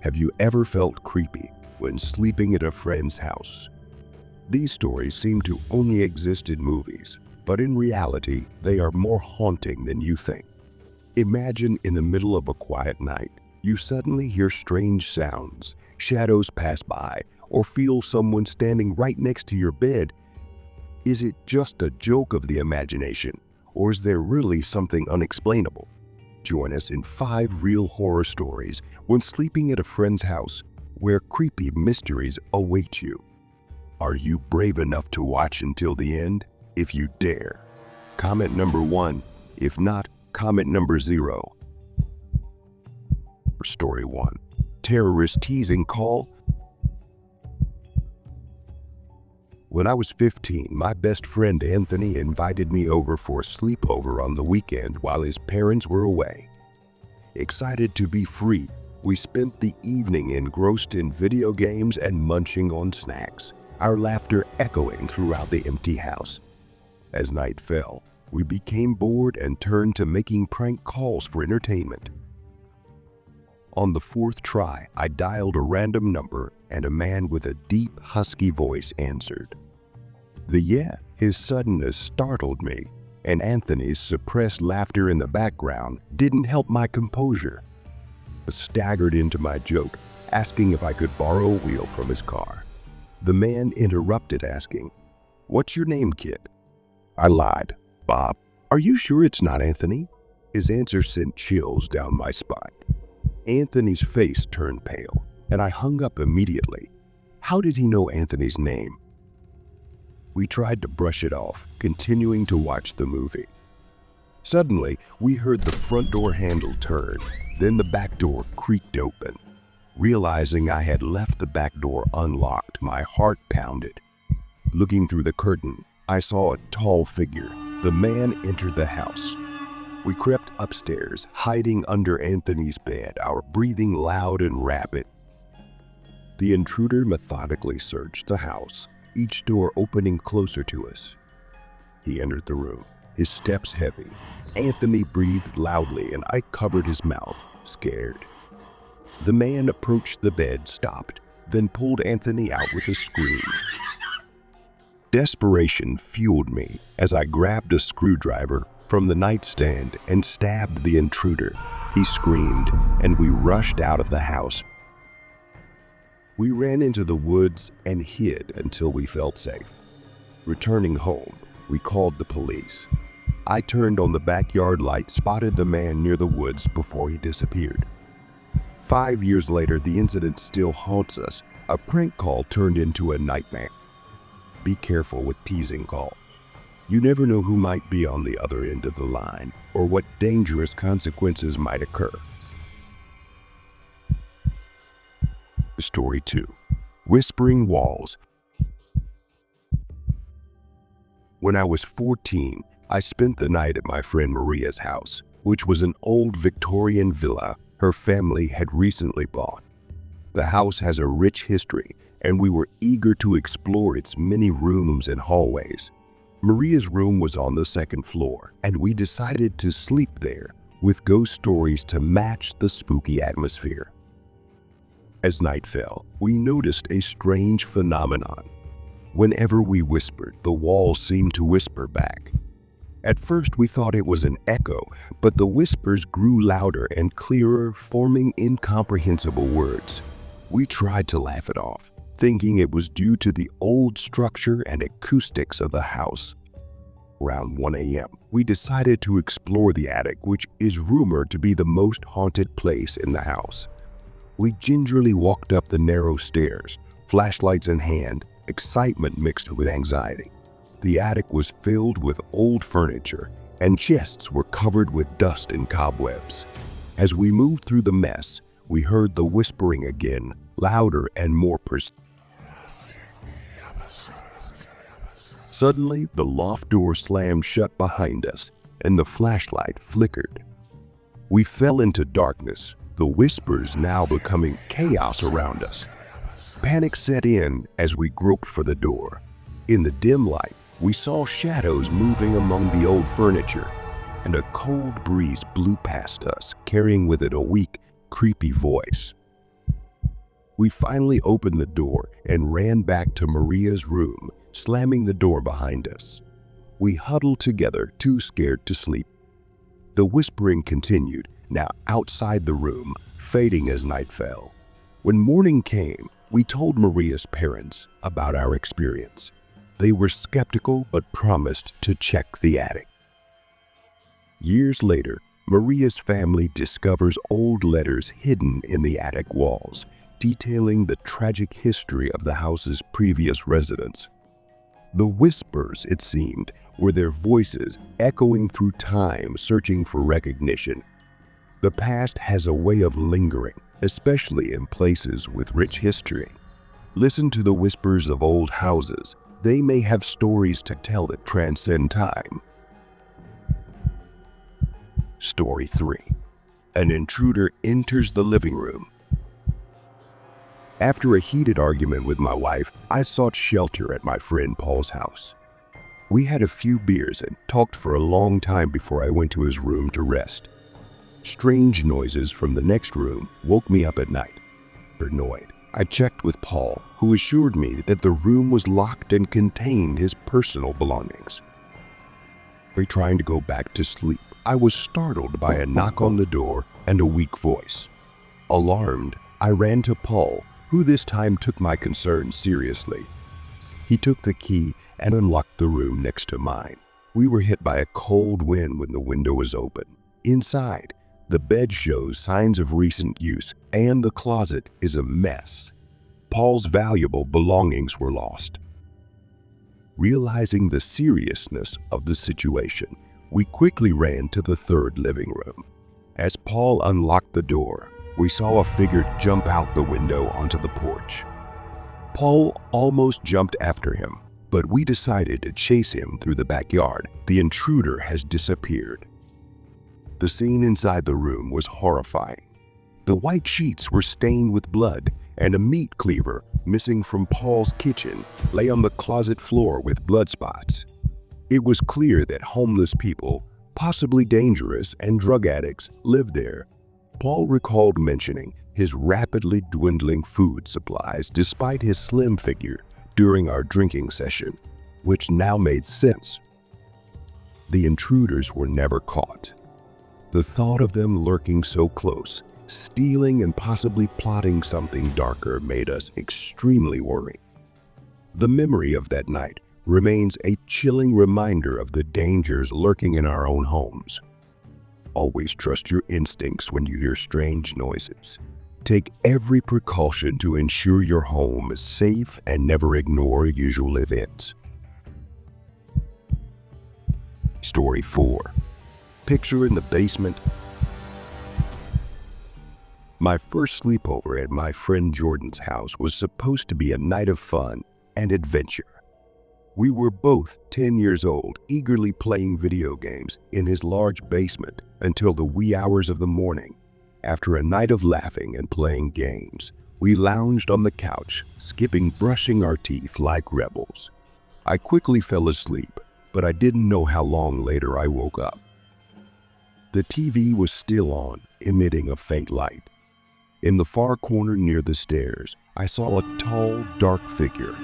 Have you ever felt creepy when sleeping at a friend's house? These stories seem to only exist in movies, but in reality, they are more haunting than you think. Imagine in the middle of a quiet night, you suddenly hear strange sounds, shadows pass by, or feel someone standing right next to your bed. Is it just a joke of the imagination, or is there really something unexplainable? Join us in 5 real horror stories when sleeping at a friend's house, where creepy mysteries await you. Are you brave enough to watch until the end? If you dare, comment number 1. If not, comment number 0. Story 1. Terrorist teasing call. When I was 15, my best friend Anthony invited me over for a sleepover on the weekend while his parents were away. Excited to be free, we spent the evening engrossed in video games and munching on snacks, our laughter echoing throughout the empty house. As night fell, we became bored and turned to making prank calls for entertainment. On the 4th try, I dialed a random number and a man with a deep, husky voice answered. His suddenness startled me, and Anthony's suppressed laughter in the background didn't help my composure. I staggered into my joke, asking if I could borrow a wheel from his car. The man interrupted, asking, "What's your name, kid?" I lied. "Bob." "Are you sure it's not Anthony?" His answer sent chills down my spine. Anthony's face turned pale, and I hung up immediately. How did he know Anthony's name? We tried to brush it off, continuing to watch the movie. Suddenly, we heard the front door handle turn, then the back door creaked open. Realizing I had left the back door unlocked, my heart pounded. Looking through the curtain, I saw a tall figure. The man entered the house. We crept upstairs, hiding under Anthony's bed, our breathing loud and rapid. The intruder methodically searched the house, each door opening closer to us. He entered the room, his steps heavy. Anthony breathed loudly and I covered his mouth, scared. The man approached the bed, stopped, then pulled Anthony out with a scream. Desperation fueled me as I grabbed a screwdriver from the nightstand and stabbed the intruder. He screamed, and we rushed out of the house. We ran into the woods and hid until we felt safe. Returning home, we called the police. I turned on the backyard light, spotted the man near the woods before he disappeared. 5 years later, the incident still haunts us. A prank call turned into a nightmare. Be careful with teasing calls. You never know who might be on the other end of the line or what dangerous consequences might occur. Story 2. Whispering Walls. When I was 14, I spent the night at my friend Maria's house, which was an old Victorian villa her family had recently bought. The house has a rich history, and we were eager to explore its many rooms and hallways. Maria's room was on the 2nd floor, and we decided to sleep there with ghost stories to match the spooky atmosphere. As night fell, we noticed a strange phenomenon. Whenever we whispered, the walls seemed to whisper back. At first, we thought it was an echo, but the whispers grew louder and clearer, forming incomprehensible words. We tried to laugh it off, thinking it was due to the old structure and acoustics of the house. Around 1 a.m., we decided to explore the attic, which is rumored to be the most haunted place in the house. We gingerly walked up the narrow stairs, flashlights in hand, excitement mixed with anxiety. The attic was filled with old furniture, and chests were covered with dust and cobwebs. As we moved through the mess, we heard the whispering again, louder and more persistent. Suddenly, the loft door slammed shut behind us, and the flashlight flickered. We fell into darkness, the whispers now becoming chaos around us. Panic set in as we groped for the door. In the dim light, we saw shadows moving among the old furniture, and a cold breeze blew past us, carrying with it a weak, creepy voice. We finally opened the door and ran back to Maria's room, slamming the door behind us. We huddled together, too scared to sleep. The whispering continued, now outside the room, fading as night fell. When morning came, we told Maria's parents about our experience. They were skeptical but promised to check the attic. Years later, Maria's family discovers old letters hidden in the attic walls, detailing the tragic history of the house's previous residents. The whispers, it seemed, were their voices echoing through time, searching for recognition. The past has a way of lingering, especially in places with rich history. Listen to the whispers of old houses. They may have stories to tell that transcend time. Story 3. An intruder enters the living room. After a heated argument with my wife, I sought shelter at my friend Paul's house. We had a few beers and talked for a long time before I went to his room to rest. Strange noises from the next room woke me up at night. Annoyed, I checked with Paul, who assured me that the room was locked and contained his personal belongings. Trying to go back to sleep, I was startled by a knock on the door and a weak voice. Alarmed, I ran to Paul, who this time took my concerns seriously. He took the key and unlocked the room next to mine. We were hit by a cold wind when the window was open. Inside, the bed shows signs of recent use, and the closet is a mess. Paul's valuable belongings were lost. Realizing the seriousness of the situation, we quickly ran to the third living room. As Paul unlocked the door, we saw a figure jump out the window onto the porch. Paul almost jumped after him, but we decided to chase him through the backyard. The intruder has disappeared. The scene inside the room was horrifying. The white sheets were stained with blood, and a meat cleaver, missing from Paul's kitchen, lay on the closet floor with blood spots. It was clear that homeless people, possibly dangerous and drug addicts, lived there. Paul recalled mentioning his rapidly dwindling food supplies despite his slim figure during our drinking session, which now made sense. The intruders were never caught. The thought of them lurking so close, stealing and possibly plotting something darker made us extremely worried. The memory of that night remains a chilling reminder of the dangers lurking in our own homes. Always trust your instincts when you hear strange noises. Take every precaution to ensure your home is safe and never ignore usual events. Story 4. Picture in the basement. My first sleepover at my friend Jordan's house was supposed to be a night of fun and adventure. We were both 10 years old, eagerly playing video games in his large basement until the wee hours of the morning. After a night of laughing and playing games, we lounged on the couch, skipping brushing our teeth like rebels. I quickly fell asleep, but I didn't know how long later I woke up. The TV was still on, emitting a faint light. In the far corner near the stairs, I saw a tall, dark figure.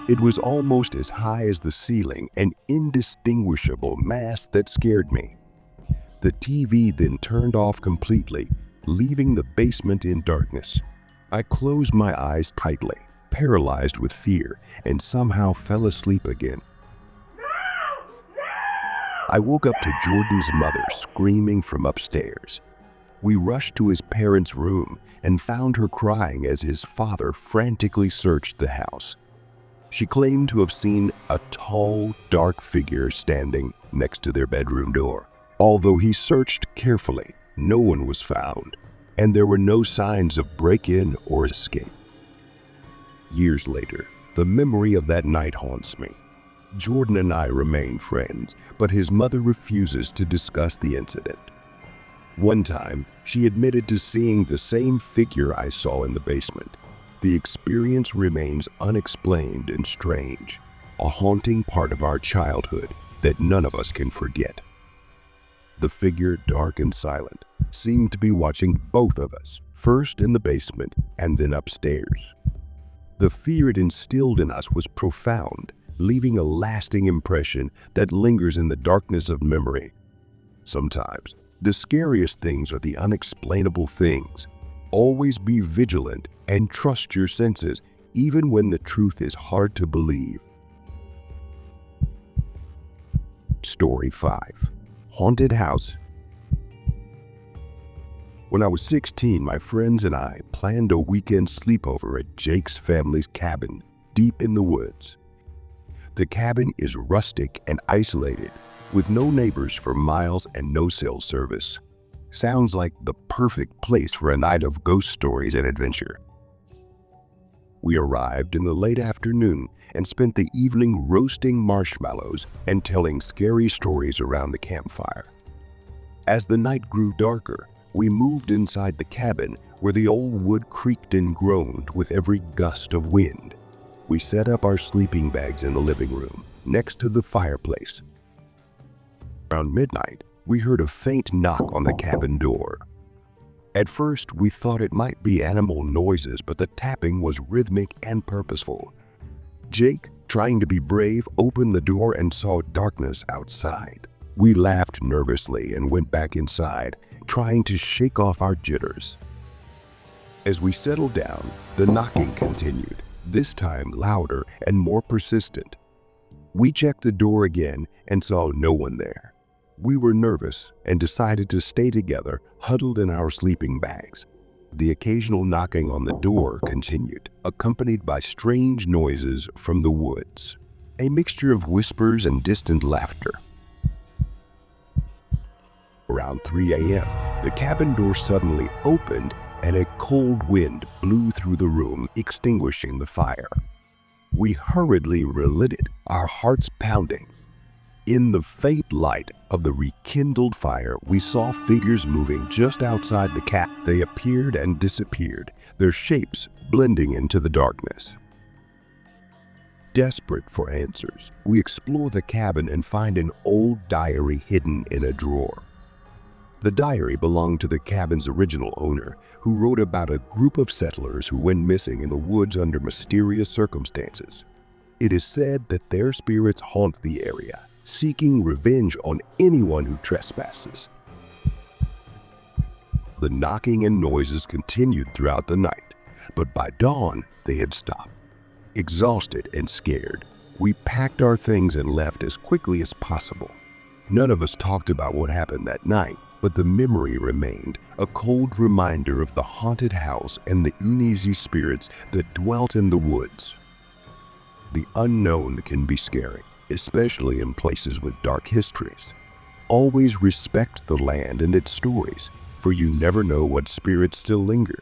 It was almost as high as the ceiling, an indistinguishable mass that scared me. The TV then turned off completely, leaving the basement in darkness. I closed my eyes tightly, paralyzed with fear, and somehow fell asleep again. I woke up to Jordan's mother screaming from upstairs. We rushed to his parents' room and found her crying as his father frantically searched the house. She claimed to have seen a tall, dark figure standing next to their bedroom door. Although he searched carefully, no one was found, and there were no signs of break-in or escape. Years later, the memory of that night haunts me. Jordan and I remain friends, but his mother refuses to discuss the incident. One time, she admitted to seeing the same figure I saw in the basement. The experience remains unexplained and strange, a haunting part of our childhood that none of us can forget. The figure, dark and silent, seemed to be watching both of us, first in the basement and then upstairs. The fear it instilled in us was profound, leaving a lasting impression that lingers in the darkness of memory. Sometimes, the scariest things are the unexplainable things. Always be vigilant and trust your senses, even when the truth is hard to believe. Story 5. Haunted House. When I was 16, my friends and I planned a weekend sleepover at Jake's family's cabin, deep in the woods. The cabin is rustic and isolated, with no neighbors for miles and no cell service. Sounds like the perfect place for a night of ghost stories and adventure. We arrived in the late afternoon and spent the evening roasting marshmallows and telling scary stories around the campfire. As the night grew darker, we moved inside the cabin where the old wood creaked and groaned with every gust of wind. We set up our sleeping bags in the living room, next to the fireplace. Around midnight, we heard a faint knock on the cabin door. At first, we thought it might be animal noises, but the tapping was rhythmic and purposeful. Jake, trying to be brave, opened the door and saw darkness outside. We laughed nervously and went back inside, trying to shake off our jitters. As we settled down, the knocking continued, this time louder and more persistent. We checked the door again and saw no one there. We were nervous and decided to stay together, huddled in our sleeping bags. The occasional knocking on the door continued, accompanied by strange noises from the woods, a mixture of whispers and distant laughter. Around 3 a.m., the cabin door suddenly opened and a cold wind blew through the room, extinguishing the fire. We hurriedly relit it, our hearts pounding. In the faint light of the rekindled fire, we saw figures moving just outside the cabin. They appeared and disappeared, their shapes blending into the darkness. Desperate for answers, we explore the cabin and find an old diary hidden in a drawer. The diary belonged to the cabin's original owner, who wrote about a group of settlers who went missing in the woods under mysterious circumstances. It is said that their spirits haunt the area, seeking revenge on anyone who trespasses. The knocking and noises continued throughout the night, but by dawn they had stopped. Exhausted and scared, we packed our things and left as quickly as possible. None of us talked about what happened that night, but the memory remained, a cold reminder of the haunted house and the uneasy spirits that dwelt in the woods. The unknown can be scary, especially in places with dark histories. Always respect the land and its stories, for you never know what spirits still linger.